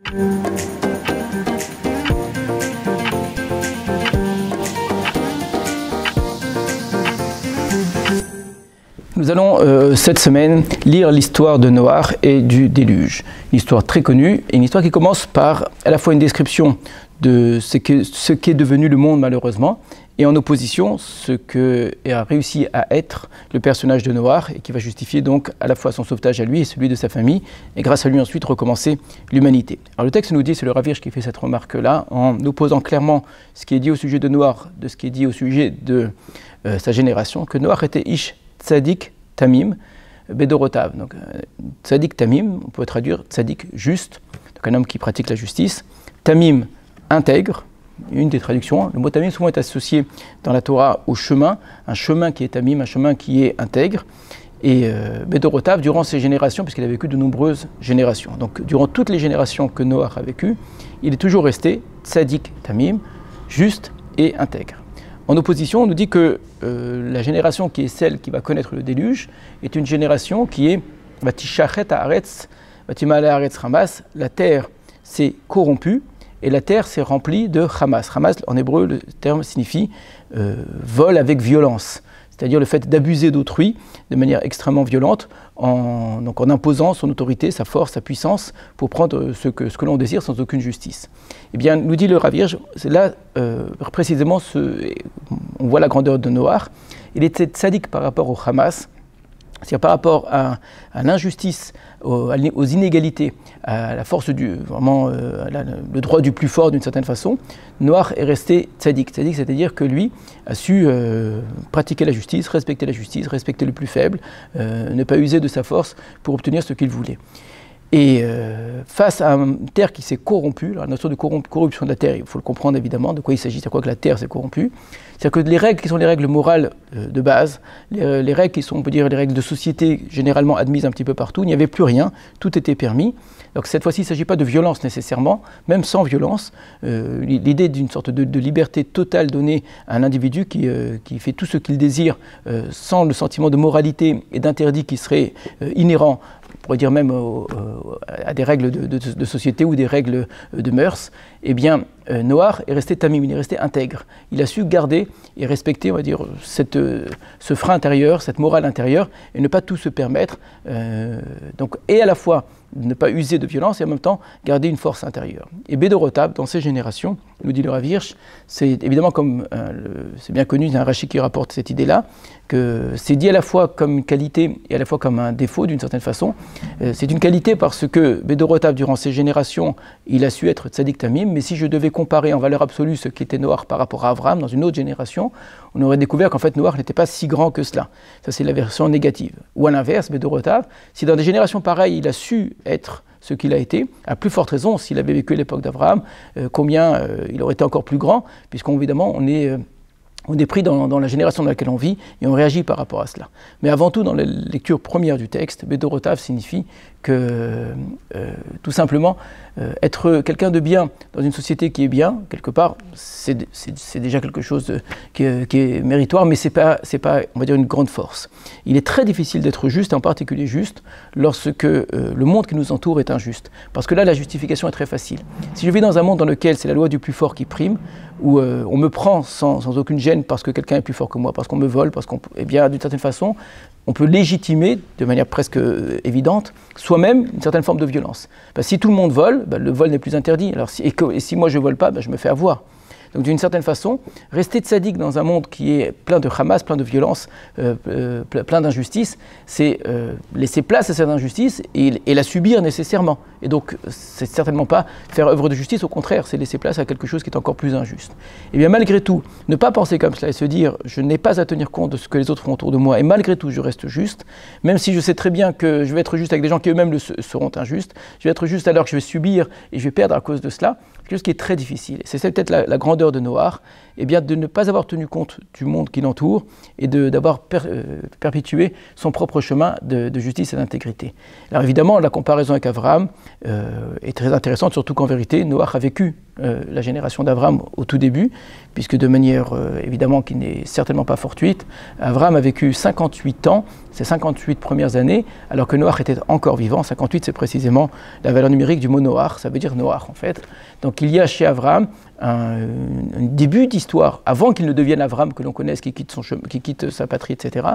Nous allons cette semaine lire l'histoire de Noach et du déluge. Une histoire très connue et une histoire qui commence par à la fois une description de ce qu'est devenu le monde malheureusement et en opposition ce que a réussi à être le personnage de Noach et qui va justifier donc à la fois son sauvetage à lui et celui de sa famille et grâce à lui ensuite recommencer l'humanité. Alors le texte nous dit, c'est le Rav Hirsch qui fait cette remarque-là en opposant clairement ce qui est dit au sujet de Noach de ce qui est dit au sujet de sa génération, que Noach était Ish Tzadik Tamim Bedorotav. Donc Tzadik Tamim, on peut traduire Tzadik juste, donc un homme qui pratique la justice. Tamim, intègre, une des traductions. Le mot Tamim souvent est associé dans la Torah au chemin, un chemin qui est Tamim, un chemin qui est intègre. Et Bedorotav, durant ses générations, puisqu'il a vécu de nombreuses générations. Donc durant toutes les générations que Noach a vécues, il est toujours resté Tzadik Tamim, juste et intègre. En opposition, on nous dit que la génération qui est celle qui va connaître le déluge est une génération qui est Vatishachet haaretz, Vatimale haaretz Hamas, la terre s'est corrompue et la terre s'est remplie de Hamas. Hamas, en hébreu, le terme signifie vol avec violence, c'est-à-dire le fait d'abuser d'autrui de manière extrêmement violente, en imposant son autorité, sa force, sa puissance, pour prendre ce que l'on désire sans aucune justice. Eh bien, nous dit le Rav Hirsch, c'est là précisément, on voit la grandeur de Noach. Il était tzaddik par rapport au Hamas, c'est-à-dire par rapport à l'injustice, aux inégalités, à la force le droit du plus fort d'une certaine façon. Noach est resté tzaddik, c'est-à-dire que lui a su pratiquer la justice, respecter le plus faible, ne pas user de sa force pour obtenir ce qu'il voulait. Et face à une terre qui s'est corrompue, la notion de corruption de la terre, il faut le comprendre évidemment, de quoi il s'agit, c'est quoi que la terre s'est corrompue. C'est-à-dire que les règles qui sont les règles morales de base, les règles qui sont, on peut dire, les règles de société généralement admises un petit peu partout, il n'y avait plus rien, tout était permis. Donc cette fois-ci, il ne s'agit pas de violence nécessairement, même sans violence. L'idée d'une sorte de liberté totale donnée à un individu qui fait tout ce qu'il désire sans le sentiment de moralité et d'interdit qui serait inhérent, on pourrait dire même à des règles de société ou des règles de mœurs, eh bien Noach est resté tamim, il est resté intègre. Il a su garder et respecter, on va dire, ce frein intérieur, cette morale intérieure, et ne pas tout se permettre, et à la fois ne pas user de violence et en même temps garder une force intérieure. Et Bedorotav, dans ces générations, nous dit le Rav Hirsch, c'est évidemment comme, c'est bien connu, il y a un Rashi qui rapporte cette idée-là, que c'est dit à la fois comme une qualité et à la fois comme un défaut d'une certaine façon. C'est une qualité parce que Bedorotav, durant ces générations, il a su être tzaddik tamim, mais si je devais comparer en valeur absolue ce qu'était Noach par rapport à Abraham dans une autre génération, on aurait découvert qu'en fait Noach n'était pas si grand que cela. Ça c'est la version négative. Ou à l'inverse, Bedorotav, si dans des générations pareilles il a su être ce qu'il a été, à plus forte raison s'il avait vécu l'époque d'Abraham, combien il aurait été encore plus grand, puisqu'évidemment on est pris dans la génération dans laquelle on vit et on réagit par rapport à cela. Mais avant tout, dans la lecture première du texte, Bedorotav signifie que, tout simplement, être quelqu'un de bien dans une société qui est bien, quelque part, c'est déjà quelque chose qui est méritoire, mais c'est pas, on va dire, une grande force. Il est très difficile d'être juste, et en particulier juste, lorsque le monde qui nous entoure est injuste. Parce que là, la justification est très facile. Si je vis dans un monde dans lequel c'est la loi du plus fort qui prime, où on me prend sans aucune gêne parce que quelqu'un est plus fort que moi, parce qu'on me vole, eh bien, d'une certaine façon, on peut légitimer, de manière presque évidente, soi-même une certaine forme de violence. Parce que si tout le monde vole, le vol n'est plus interdit. Alors, et si moi je ne vole pas, je me fais avoir. Donc d'une certaine façon, rester tzaddik dans un monde qui est plein de Hamas, plein de violence, plein d'injustice, c'est laisser place à cette injustice et la subir nécessairement. Et donc c'est certainement pas faire œuvre de justice, au contraire, c'est laisser place à quelque chose qui est encore plus injuste. Et bien malgré tout, ne pas penser comme cela et se dire je n'ai pas à tenir compte de ce que les autres font autour de moi et malgré tout je reste juste, même si je sais très bien que je vais être juste avec des gens qui eux-mêmes seront injustes, je vais être juste alors que je vais subir et je vais perdre à cause de cela, quelque chose qui est très difficile. C'est peut-être la grandeur de Noach, eh bien de ne pas avoir tenu compte du monde qui l'entoure et d'avoir perpétué son propre chemin de justice et d'intégrité. Alors évidemment, la comparaison avec Abraham est très intéressante, surtout qu'en vérité, Noach a vécu la génération d'Abraham au tout début, puisque de manière évidemment qui n'est certainement pas fortuite, Abraham a vécu 58 ans, ces 58 premières années, alors que Noach était encore vivant. 58, c'est précisément la valeur numérique du mot Noach, ça veut dire Noach en fait. Donc il y a chez Abraham un début d'histoire, avant qu'il ne devienne Abraham que l'on connaisse, qui quitte sa patrie, etc.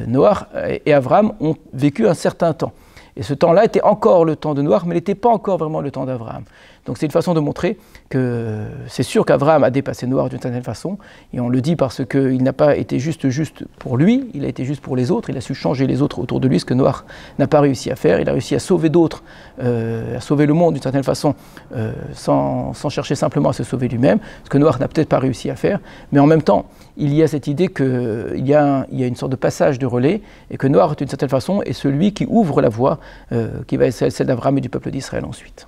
Noach et Abraham ont vécu un certain temps. Et ce temps-là était encore le temps de Noach, mais n'était pas encore vraiment le temps d'Abraham. Donc c'est une façon de montrer que c'est sûr qu'Abraham a dépassé Noach d'une certaine façon, et on le dit parce qu'il n'a pas été juste pour lui, il a été juste pour les autres, il a su changer les autres autour de lui, ce que Noach n'a pas réussi à faire. Il a réussi à sauver d'autres, à sauver le monde d'une certaine façon, sans chercher simplement à se sauver lui-même, ce que Noach n'a peut-être pas réussi à faire, mais en même temps, il y a cette idée qu'il y a une sorte de passage de relais, et que Noach, d'une certaine façon, est celui qui ouvre la voie, qui va être celle d'Abraham et du peuple d'Israël ensuite.